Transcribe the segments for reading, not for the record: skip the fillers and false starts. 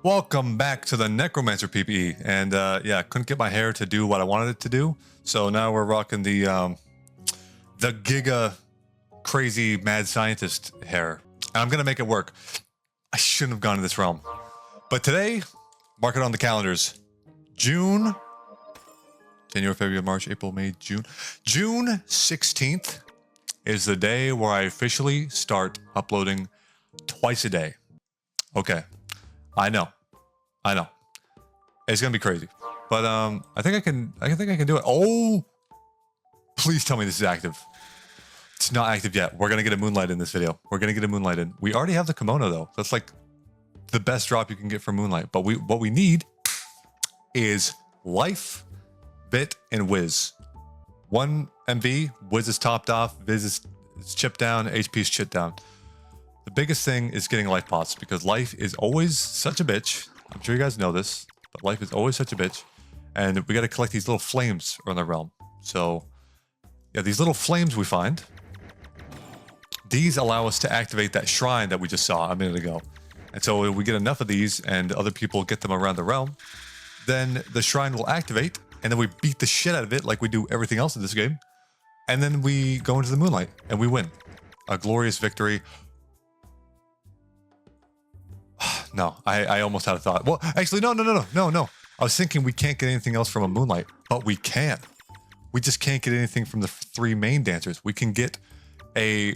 Welcome back to the Necromancer PPE, and yeah, couldn't get my hair to do what I wanted it to do, so now we're rocking the Giga crazy mad scientist hair, and I'm gonna make it work. I shouldn't have gone to this realm, but today, mark it on the calendars. June, January, February, March, April, May, June 16th is the day where I officially start uploading twice a day. Okay, I know. It's gonna be crazy, but I think I can do it. Oh, please tell me this is active. It's not active yet. We're gonna get a moonlight in this video. We're gonna get a moonlight in. We already have the kimono though. That's like the best drop you can get from moonlight. But what we need is life, bit, and whiz. 1 MV, whiz is topped off, viz is chipped down, HP is chipped down. The biggest thing is getting life pots because life is always such a bitch. I'm sure you guys know this, but life is always such a bitch. And we got to collect these little flames around the realm. So yeah, these little flames we find, these allow us to activate that shrine that we just saw a minute ago. And so if we get enough of these and other people get them around the realm, then the shrine will activate and then we beat the shit out of it like we do everything else in this game. And then we go into the moonlight and we win. A glorious victory. No, I almost had a thought. Well, actually, no. I was thinking we can't get anything else from a moonlight, but we can. We just can't get anything from the 3 main dancers. We can get a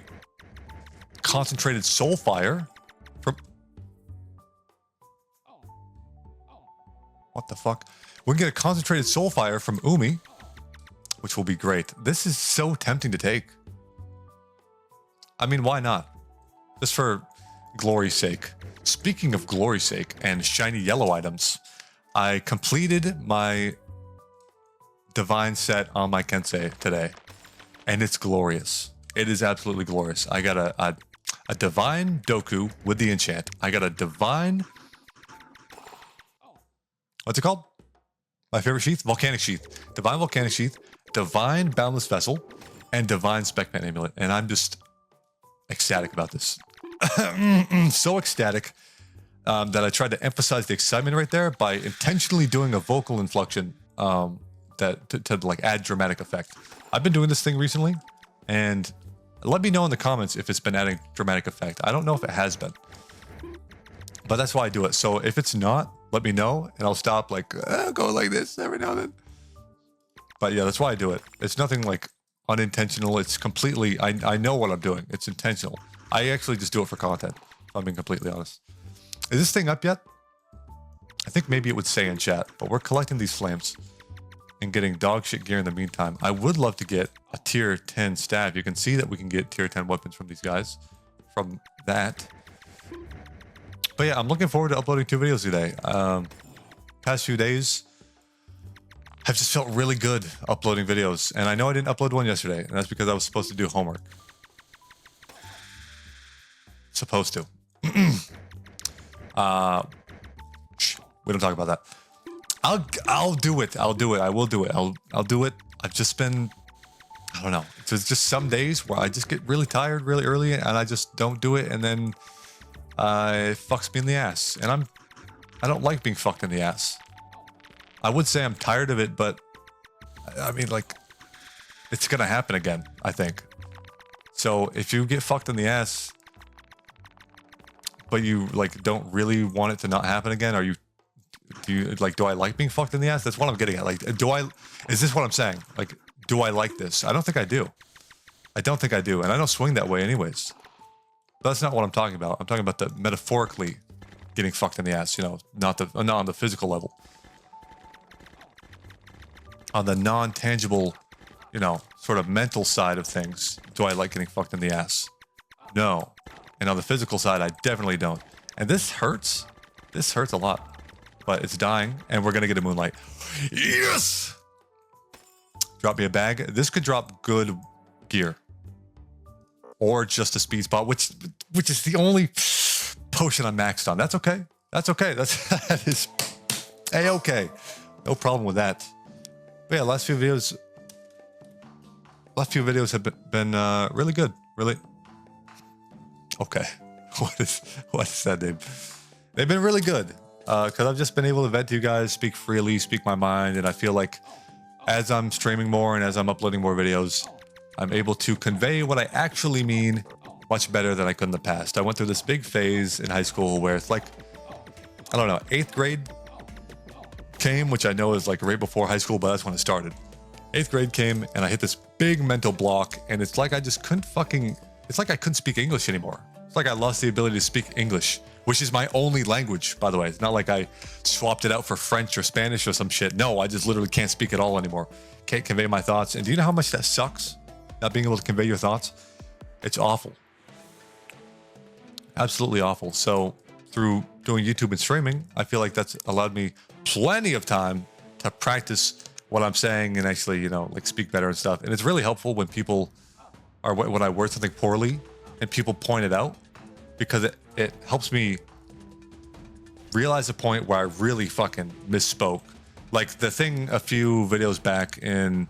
concentrated soul fire from... What the fuck? We can get a concentrated soul fire from Umi, which will be great. This is so tempting to take. I mean, why not? Just for glory's sake. Speaking of glory's sake and shiny yellow items, I completed my divine set on my Kensei today, and it's glorious. It is absolutely glorious. I got a divine Doku with the enchant. I got a divine... What's it called? My favorite sheath? Volcanic sheath. Divine volcanic sheath, divine boundless vessel, and divine specman amulet. And I'm just ecstatic about this. So ecstatic that I tried to emphasize the excitement right there by intentionally doing a vocal inflection that to like add dramatic effect. I've been doing this thing recently, and let me know in the comments if it's been adding dramatic effect. I don't know if it has been, but that's why I do it. So if it's not, let me know, and I'll stop like go like this every now and then. But yeah, that's why I do it. It's nothing like unintentional. It's completely, I know what I'm doing. It's intentional. I actually just do it for content, if I'm being completely honest. Is this thing up yet? I think maybe it would say in chat, but we're collecting these flames and getting dog shit gear in the meantime. I would love to get a tier 10 staff. You can see that we can get tier 10 weapons from these guys, from that. But yeah, I'm looking forward to uploading 2 videos today. Past few days, I've just felt really good uploading videos. And I know I didn't upload one yesterday, and that's because I was supposed to do homework. Supposed to. We don't talk about that. I'll do it. I will do it. I'll do it. I've just been, I don't know. It's just some days where I just get really tired really early and I just don't do it, and then it fucks me in the ass. And I don't like being fucked in the ass. I would say I'm tired of it, but I mean, like, it's gonna happen again, I think. So if you get fucked in the ass, but you like don't really want it to not happen again, or do I like being fucked in the ass? That's what I'm getting at. Like, is this what I'm saying? Like, do I like this? I don't think I do. I don't think I do, and I don't swing that way anyways. That's not what I'm talking about. I'm talking about the metaphorically getting fucked in the ass, you know, not on the physical level. On the non-tangible, you know, sort of mental side of things, do I like getting fucked in the ass? No. And on the physical side, I definitely don't. And this hurts. This hurts a lot. But it's dying, and we're gonna get a moonlight. Yes! Drop me a bag. This could drop good gear. Or just a speed spot, which is the only potion I'm maxed on. That's okay. That's okay. That is A-okay. No problem with that. But yeah, last few videos have been really good. Really. Okay. What is that name? They've been really good. because I've just been able to vent to you guys, speak freely, speak my mind, and I feel like as I'm streaming more and as I'm uploading more videos, I'm able to convey what I actually mean much better than I could in the past. I went through this big phase in high school where it's like, I don't know, 8th grade came, which I know is like right before high school, but that's when it started. 8th grade came and I hit this big mental block, and it's like I just couldn't it's like I couldn't speak English anymore. It's like I lost the ability to speak English, which is my only language, by the way. It's not like I swapped it out for French or Spanish or some shit. No, I just literally can't speak at all anymore. Can't convey my thoughts. And do you know how much that sucks? Not being able to convey your thoughts? It's awful. Absolutely awful. So through doing YouTube and streaming, I feel like that's allowed me plenty of time to practice what I'm saying and actually, you know, like speak better and stuff. And it's really helpful when people are, when I word something poorly and people point it out, because it helps me realize the point where I really fucking misspoke. Like the thing a few videos back in,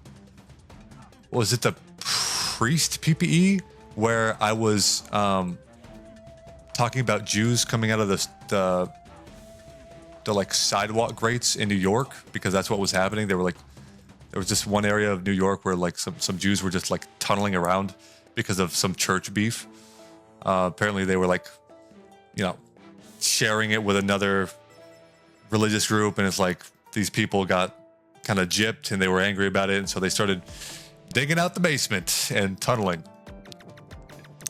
was it the Priest PPE, where I was talking about Jews coming out of the like sidewalk grates in New York, because that's what was happening. They were like, there was just one area of New York where like some Jews were just like tunneling around because of some church beef. Apparently they were like, you know, sharing it with another religious group, and it's like these people got kind of gypped and they were angry about it, and so they started digging out the basement and tunneling.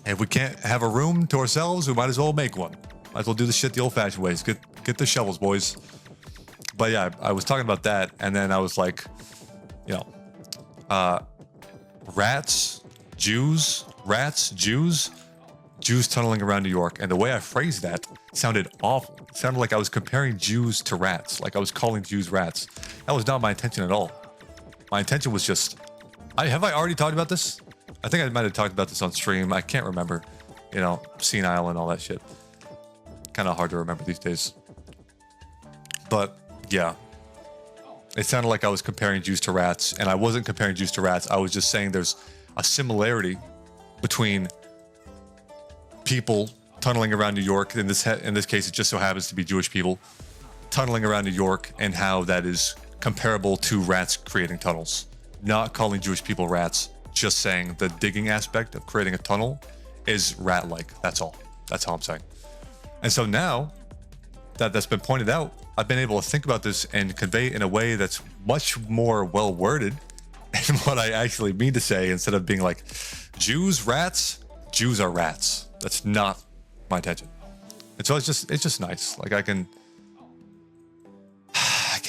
And if we can't have a room to ourselves, we might as well make one. Might as well do the shit the old-fashioned ways. Get the shovels, boys. But yeah, I was talking about that, and then I was like, you know, rats, Jews, Jews tunneling around New York. And the way I phrased that sounded awful. It sounded like I was comparing Jews to rats, like I was calling Jews rats. That was not my intention at all. My intention was just, have I already talked about this? I think I might have talked about this on stream. I can't remember, you know, senile and all that shit. Kind of hard to remember these days. But yeah, it sounded like I was comparing Jews to rats, and I wasn't comparing Jews to rats. I was just saying there's a similarity between people tunneling around New York. In this case, it just so happens to be Jewish people tunneling around New York, and how that is comparable to rats creating tunnels. Not calling Jewish people rats, just saying the digging aspect of creating a tunnel is rat-like. That's all. That's all I'm saying. And so now that that's been pointed out, I've been able to think about this and convey it in a way that's much more well-worded and what I actually mean to say, instead of being like, Jews, rats, Jews are rats. That's not my intention. And so it's just nice. Like I can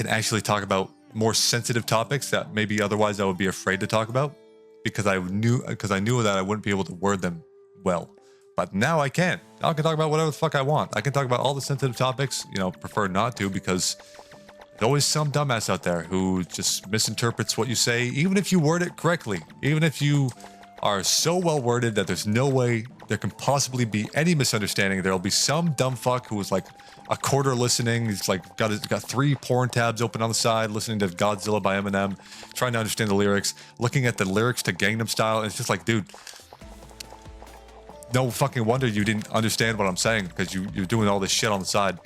actually talk about more sensitive topics that maybe otherwise I would be afraid to talk about, because I knew that I wouldn't be able to word them well. But now I can. Now I can talk about whatever the fuck I want. I can talk about all the sensitive topics, you know, prefer not to, because there's always some dumbass out there who just misinterprets what you say, even if you word it correctly. Even if you are so well worded that there's no way there can possibly be any misunderstanding, there'll be some dumb fuck who was like a quarter listening. He's like got 3 porn tabs open on the side, listening to Godzilla by Eminem, trying to understand the lyrics, looking at the lyrics to Gangnam Style, and it's just like, dude, no fucking wonder you didn't understand what I'm saying, because you're doing all this shit on the side.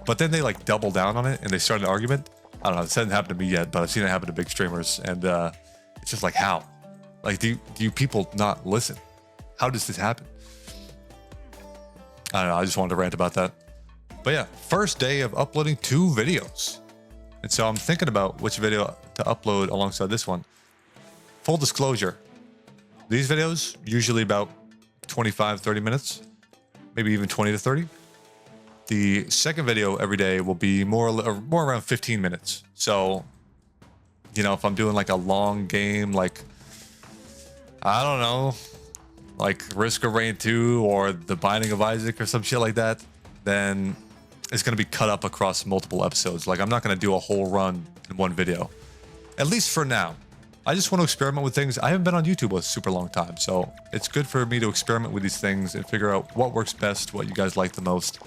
But then they like double down on it and they start an argument. I don't know, this hasn't happened to me yet, but I've seen it happen to big streamers, and it's just like, how? Like, do you people not listen? How does this happen? I don't know, I just wanted to rant about that. But yeah, first day of uploading 2 videos. And so I'm thinking about which video to upload alongside this one. Full disclosure, these videos usually about 25-30 minutes, maybe even 20 to 30. The second video every day will be more around 15 minutes. So, you know, if I'm doing like a long game, like, I don't know, like Risk of Rain 2 or The Binding of Isaac or some shit like that, then it's going to be cut up across multiple episodes. Like, I'm not going to do a whole run in one video, at least for now. I just want to experiment with things. I haven't been on YouTube a super long time, so it's good for me to experiment with these things and figure out what works best, what you guys like the most.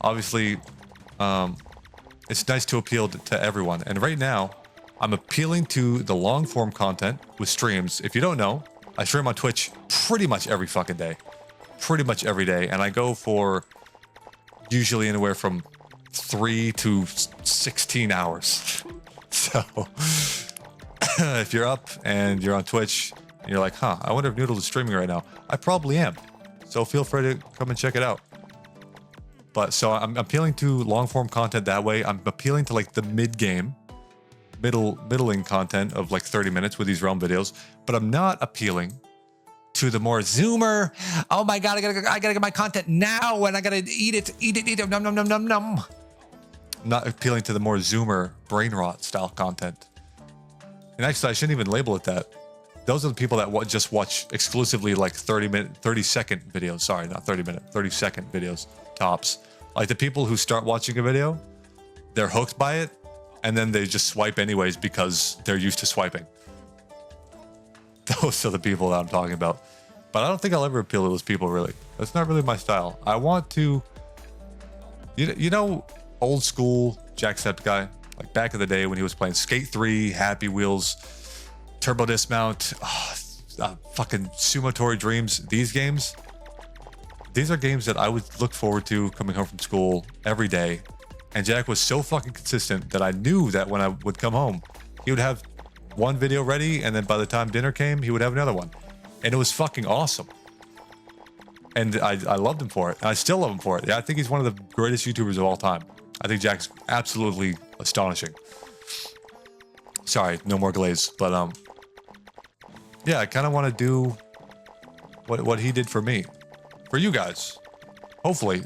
Obviously, it's nice to appeal to everyone. And right now, I'm appealing to the long form content with streams. If you don't know, I stream on Twitch pretty much every fucking day. Pretty much every day. And I go for usually anywhere from 3 to 16 hours. So if you're up and you're on Twitch and you're like, huh, I wonder if Noodles is streaming right now. I probably am. So feel free to come and check it out. But so I'm appealing to long form content that way. I'm appealing to like the middling content of like 30 minutes with these realm videos, but I'm not appealing to the more zoomer. Oh my God, I gotta get my content now and I gotta eat it, num, num, num, num, num. I'm not appealing to the more zoomer brain rot style content. And actually, I shouldn't even label it that. Those are the people that just watch exclusively like 30-second videos. Sorry, not 30-minute, 30-second videos tops. Like the people who start watching a video, they're hooked by it, and then they just swipe anyways because they're used to swiping. Those are the people that I'm talking about. But I don't think I'll ever appeal to those people, really. That's not really my style. I want to, you know, old school Jacksepticeye, like back in the day when he was playing Skate 3, Happy Wheels, Turbo Dismount, fucking Sumotori Dreams. These games, these are games that I would look forward to coming home from school every day. And Jack was so fucking consistent that I knew that when I would come home, he would have one video ready, and then by the time dinner came, he would have another one. And it was fucking awesome. And I loved him for it. And I still love him for it. Yeah, I think he's one of the greatest YouTubers of all time. I think Jack's absolutely astonishing. Sorry, no more glaze. But yeah, I kind of want to do what he did for me. For you guys. Hopefully.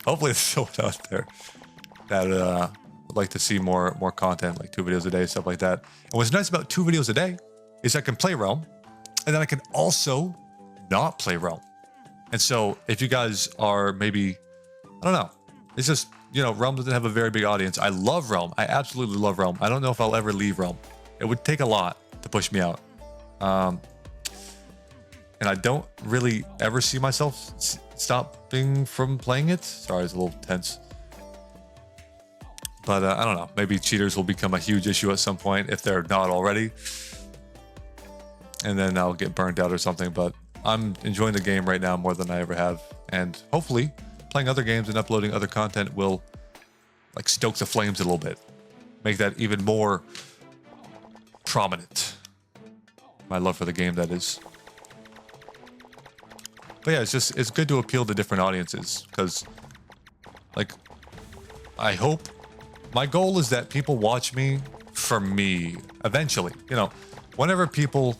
Hopefully there's someone out there that would like to see more content, like 2 videos a day, stuff like that. And what's nice about 2 videos a day is I can play Realm, and then I can also not play Realm. And so if you guys are maybe, I don't know, it's just, you know, Realm doesn't have a very big audience. I love Realm. I absolutely love Realm. I don't know if I'll ever leave Realm. It would take a lot to push me out. And I don't really ever see myself stopping from playing it. Sorry, it's a little tense. But I don't know. Maybe cheaters will become a huge issue at some point if they're not already. And then I'll get burnt out or something. But I'm enjoying the game right now more than I ever have. And hopefully playing other games and uploading other content will like stoke the flames a little bit. Make that even more prominent. My love for the game, that is. But yeah, it's good to appeal to different audiences because, like, I hope, my goal is that people watch me for me eventually. You know, whenever people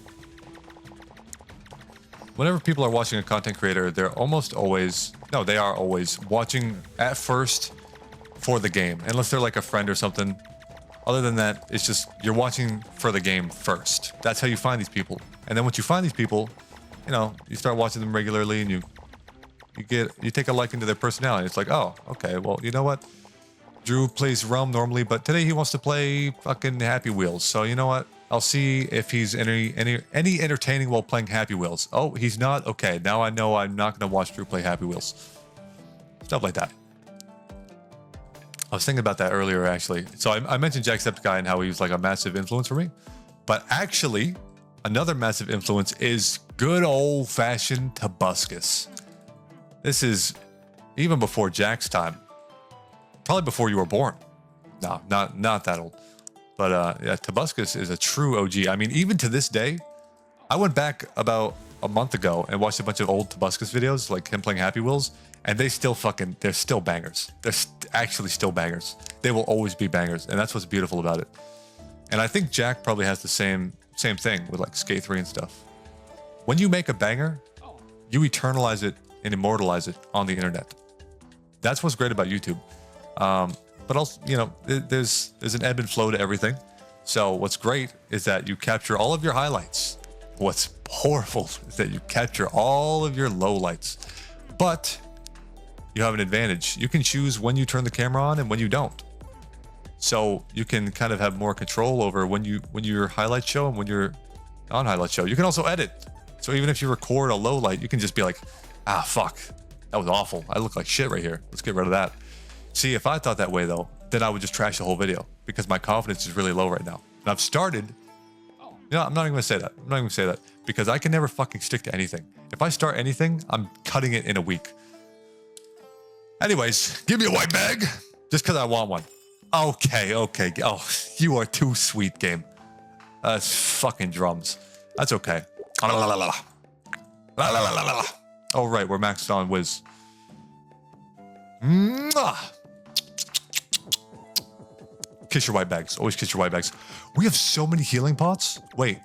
are watching a content creator, they are always watching at first for the game, unless they're like a friend or something. Other than that, it's just you're watching for the game first. That's how you find these people. And then once you find these people, you know, you start watching them regularly and you take a liking to their personality. It's like, oh, okay, well, you know what? Drew plays Realm normally, but today he wants to play fucking Happy Wheels. So you know what? I'll see if he's any entertaining while playing Happy Wheels. Oh, he's not? Okay, now I know I'm not going to watch Drew play Happy Wheels. Stuff like that. I was thinking about that earlier, actually. So I mentioned Jacksepticeye and how he was like a massive influence for me. But actually, another massive influence is good old-fashioned Tobuscus. This is even before Jack's time. Probably before you were born. No, not that old. But yeah, Tobuscus is a true OG. I mean, even to this day, I went back about a month ago and watched a bunch of old Tobuscus videos, like him playing Happy Wheels, and they're still bangers. They're actually still bangers. They will always be bangers, and that's what's beautiful about it. And I think Jack probably has the same thing with like Skate 3 and stuff. When you make a banger, you eternalize it and immortalize it on the internet. That's what's great about YouTube. But also, you know, there's an ebb and flow to everything. So what's great is that you capture all of your highlights. What's horrible is that you capture all of your lowlights. But you have an advantage. You can choose when you turn the camera on and when you don't. So you can kind of have more control over when your highlights show and when your non-highlight show. You can also edit. So even if you record a low light, you can just be like, ah, fuck, that was awful. I look like shit right here. Let's get rid of that. See, if I thought that way though, then I would just trash the whole video because my confidence is really low right now. And I've started, you know, I'm not even gonna say that. I'm not even gonna say that because I can never fucking stick to anything. If I start anything, I'm cutting it in a week. Anyways, give me a white bag. Just because I want one. Okay, okay. Oh, you are too sweet, game. That's fucking drums. That's okay. La, la, la, la, la. La, la, la, la, la. Oh, right. We're maxed on Wiz. Mwah. Kiss your white bags. Always kiss your white bags. We have so many healing pots. Wait.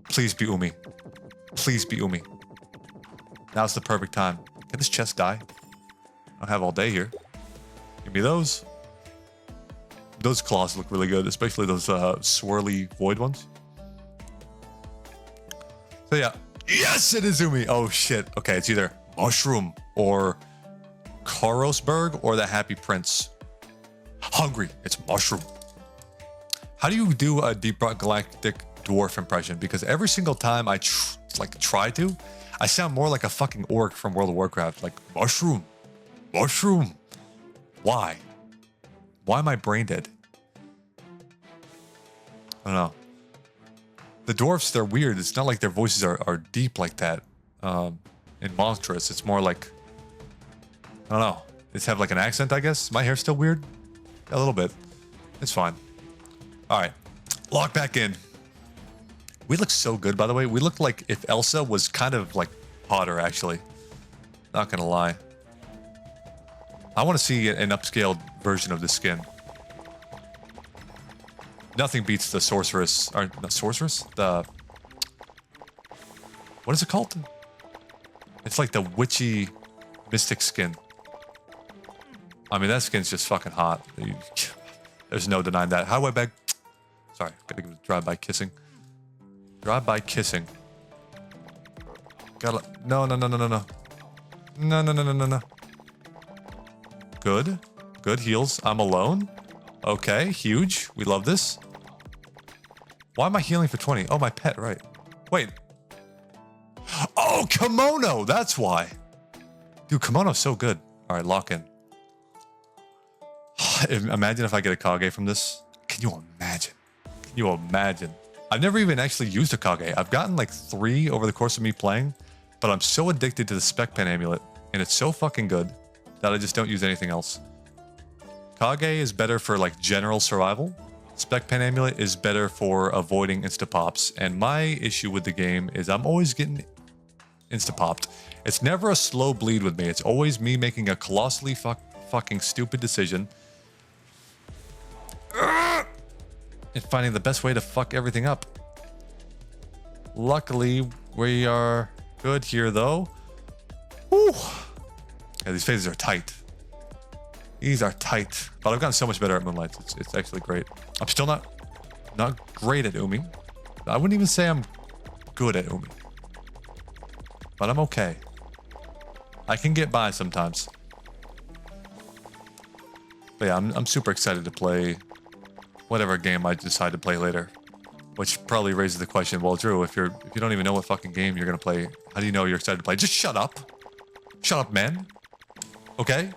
Please be Umi. Please be Umi. Now's the perfect time. Can this chest die? I don't have all day here. Give me those. Those claws look really good, especially those swirly void ones. So yeah. Yes, it is Umi. Oh shit. Okay, it's either mushroom or Karosberg or the Happy Prince. Hungry. It's mushroom. How do you do a Deep Galactic Dwarf impression? Because every single time I try to, I sound more like a fucking orc from World of Warcraft. Like, mushroom. Mushroom. Why? Why am I brain dead? I don't know. The dwarfs, they're weird. It's not like their voices are deep like that. In monstrous, it's more like, I don't know. They just have like an accent, I guess. My hair's still weird. A little bit. It's fine. All right. Lock back in. We look so good, by the way. We look like if Elsa was kind of like hotter, actually. Not gonna lie. I want to see an upscaled version of this skin. Nothing beats the sorceress, or not sorceress? The, what is it called? It's like the witchy mystic skin. I mean, that skin's just fucking hot. There's no denying that. How do I beg? Sorry, gotta give it a drive-by kissing. Drive-by kissing. Gotta, no. No. Good. Good heals. I'm alone. Okay, huge. We love this. Why am I healing for 20? Oh, my pet, right. Wait. Oh, Kimono! That's why. Dude, Kimono's so good. All right, lock in. Imagine if I get a Kage from this. Can you imagine? Can you imagine? I've never even actually used a Kage. I've gotten like 3 over the course of me playing, but I'm so addicted to the Spec Pen amulet, and it's so fucking good that I just don't use anything else. Kage is better for like general survival. Spec Pen amulet is better for avoiding insta-pops, and my issue with the game is I'm always getting insta-popped. It's never a slow bleed with me. It's always me making a colossally fucking stupid decision and finding the best way to fuck everything up. Luckily, we are good here though. Whew. Yeah, these phases are tight. These are tight, but I've gotten so much better at moonlight. It's actually great. I'm still not great at Umi. I wouldn't even say I'm good at Umi, but I'm okay. I can get by sometimes. But yeah, I'm super excited to play whatever game I decide to play later, which probably raises the question, well, Drew, if you don't even know what fucking game you're gonna play, how do you know you're excited to play? Just shut up. Shut up, man. Okay?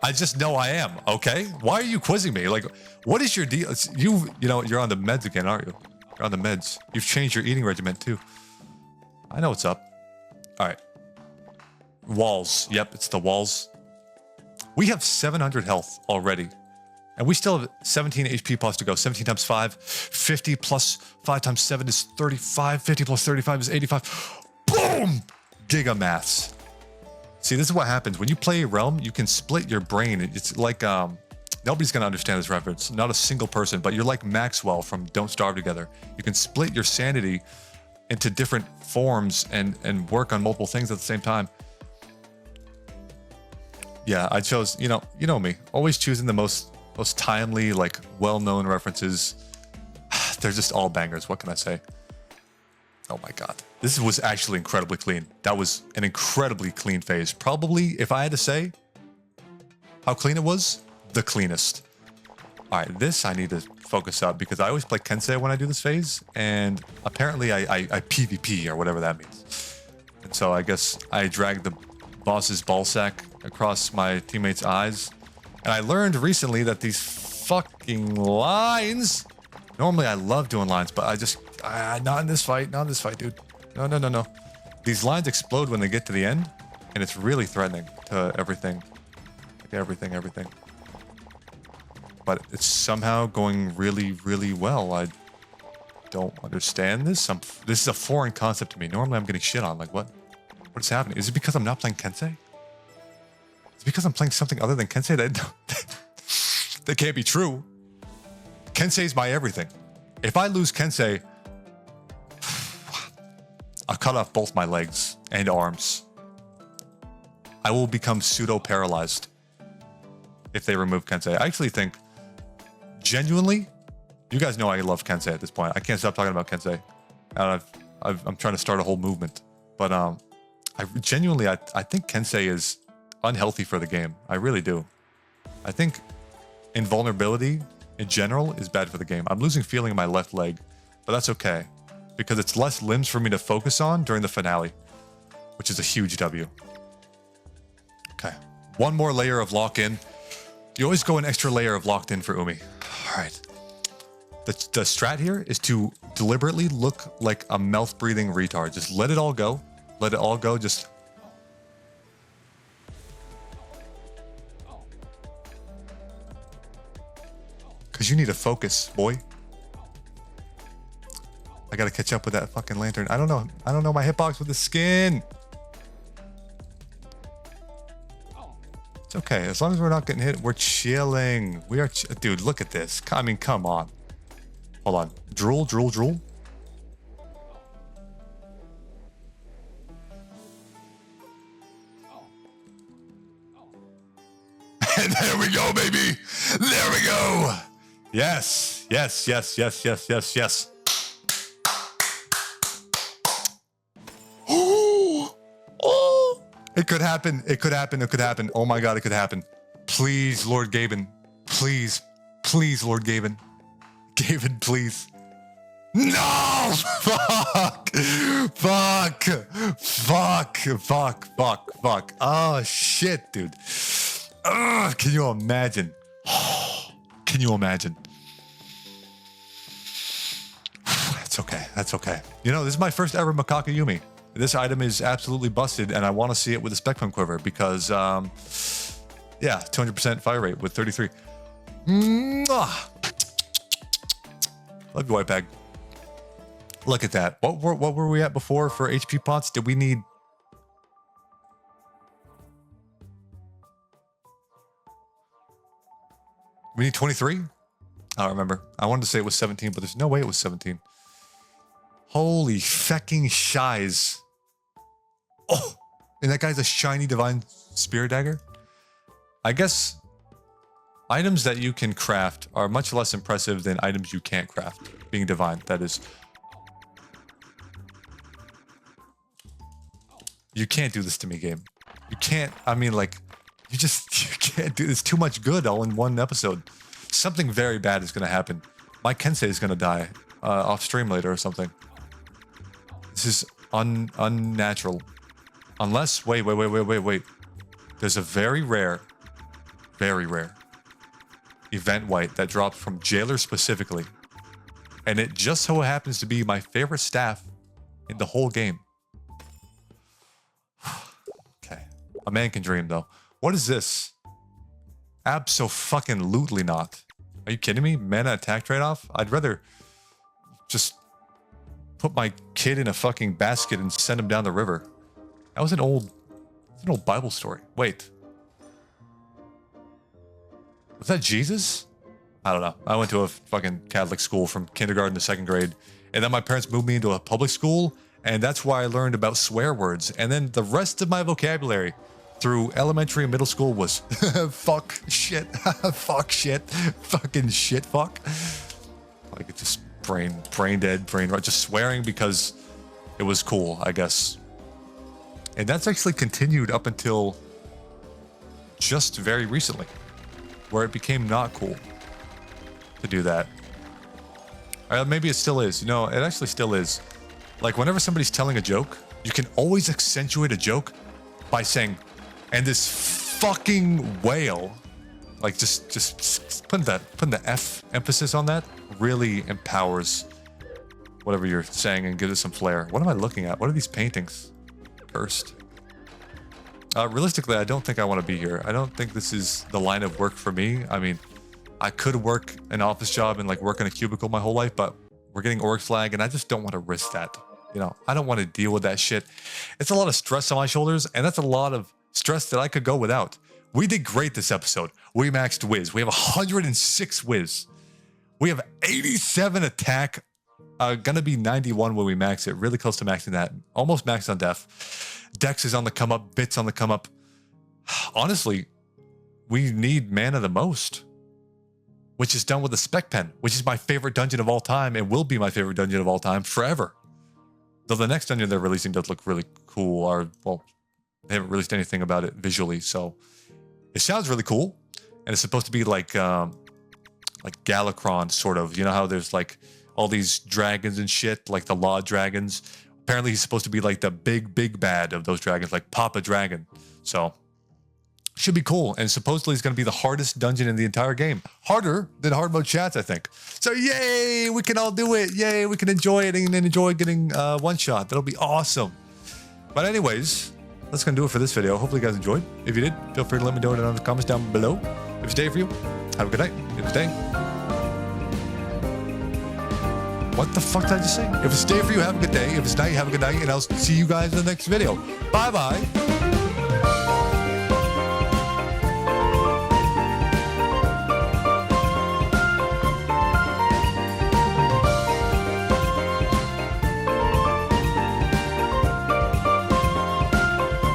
I just know I am, okay? Why are you quizzing me? Like, what is your deal? You know, you're on the meds again, aren't you? You're on the meds. You've changed your eating regimen too. I know what's up. All right. Walls. Yep, it's the walls. We have 700 health already. And we still have 17 HP plus to go. 17 times 5. 50 plus 5 times 7 is 35. 50 plus 35 is 85. Boom! Giga maths. See, this is what happens. When you play Realm, you can split your brain. It's like, nobody's going to understand this reference. Not a single person, but you're like Maxwell from Don't Starve Together. You can split your sanity into different forms and work on multiple things at the same time. Yeah, I chose, you know me, always choosing the most timely, like well-known references. They're just all bangers. What can I say? Oh my God. This was actually incredibly clean. That was an incredibly clean phase. Probably, if I had to say how clean it was, the cleanest. All right, this I need to focus up because I always play Kensei when I do this phase, and apparently I PvP or whatever that means. And so I guess I dragged the boss's ballsack across my teammates' eyes. And I learned recently that these fucking lines, normally I love doing lines, but not in this fight, dude. No. These lines explode when they get to the end, and it's really threatening to everything. everything. But it's somehow going really, really well. I don't understand this. This is a foreign concept to me. Normally I'm getting shit on. Like, what is happening? Is it because I'm not playing Kensei? Is it because I'm playing something other than Kensei? That can't be true. Kensei is my everything. If I lose Kensei, I'll cut off both my legs and arms. I will become pseudo-paralyzed if they remove Kensei. I actually think, genuinely, you guys know I love Kensei at this point. I can't stop talking about Kensei. And I'm trying to start a whole movement. But I genuinely think Kensei is unhealthy for the game. I really do. I think invulnerability in general is bad for the game. I'm losing feeling in my left leg, but that's okay because it's less limbs for me to focus on during the finale, which is a huge W. Okay, one more layer of lock-in. You always go an extra layer of locked in for Umi. All right. The strat here is to deliberately look like a mouth-breathing retard. Just let it all go. Let it all go. Just... Because you need to focus, boy. I gotta catch up with that fucking lantern. I don't know my hitbox with the skin. It's okay. As long as we're not getting hit, we're chilling. We are... Dude, look at this. I mean, come on. Hold on. Drool. And there we go, baby. There we go. Yes. It could happen. Oh my God, it could happen. Please, Lord Gaben. Please, Lord Gaben. Gaben, please. No! Fuck. Oh, shit, dude. Can you imagine? Can you imagine? That's okay. You know, this is my first ever Macaca Yumi. This item is absolutely busted, and I want to see it with a spec pump quiver because, yeah, 200% fire rate with 33. Mwah! Love you, white bag. Look at that. What were we at before for HP pots? Did we need... We need 23? I don't remember. I wanted to say it was 17, but there's no way it was 17. Holy fecking shies. Oh, and that guy's a shiny divine spear dagger. I guess items that you can craft are much less impressive than items you can't craft. Being divine, that is. You can't do this to me, game. You can't, I mean, like, you can't do this. Too much good all in one episode. Something very bad is going to happen. My Kensei is going to die off stream later or something. This is unnatural. Unless, wait. There's a very rare event white that drops from Jailer specifically. And it just so happens to be my favorite staff in the whole game. Okay. A man can dream, though. What is this? Abso-fucking-lutely not. Are you kidding me? Mana attack trade-off? I'd rather just put my kid in a fucking basket and send him down the river. That was an old Bible story. Wait. Was that Jesus? I don't know. I went to a fucking Catholic school from kindergarten to second grade. And then my parents moved me into a public school. And that's why I learned about swear words. And then the rest of my vocabulary through elementary and middle school was fuck, shit, fuck, shit, fucking shit, fuck. Like it just brain dead, brain rot, just swearing because it was cool, I guess. And that's actually continued up until just very recently, where it became not cool to do that. Maybe it still is. You know, it actually still is. Like whenever somebody's telling a joke, you can always accentuate a joke by saying, and this fucking whale, like just putting the F emphasis on that really empowers whatever you're saying and gives it some flair. What am I looking at? What are these paintings? Cursed. Realistically, I don't think I want to be here. I don't think this is the line of work for me. I mean, I could work an office job and like work in a cubicle my whole life, but we're getting org flag and I just don't want to risk that. You know, I don't want to deal with that shit. It's a lot of stress on my shoulders, and that's a lot of stress that I could go without. We did great this episode. We maxed whiz. We have 106 whiz. We have 87 attack. Gonna be 91 when we max it. Really close to maxing that. Almost maxed on def. Dex is on the come up. Bits on the come up. Honestly, we need mana the most, which is done with the spec pen, which is my favorite dungeon of all time and will be my favorite dungeon of all time forever. Though the next dungeon they're releasing does look really cool, or well, they haven't released anything about it visually, so it sounds really cool. And it's supposed to be like Galakron, sort of. You know how there's like all these dragons and shit, like the Law dragons. Apparently he's supposed to be like the big bad of those dragons, like Papa Dragon. So should be cool. And supposedly it's going to be the hardest dungeon in the entire game. Harder than hard mode chats, I think. So yay, we can all do it. Yay, we can enjoy it and enjoy getting one shot. That'll be awesome. But anyways, that's going to do it for this video. Hopefully you guys enjoyed. If you did, feel free to let me know in the comments down below. If it's day for you, have a good night. If it's day. What the fuck did I just say? If it's day for you, have a good day. If it's night, have a good night. And I'll see you guys in the next video. Bye-bye.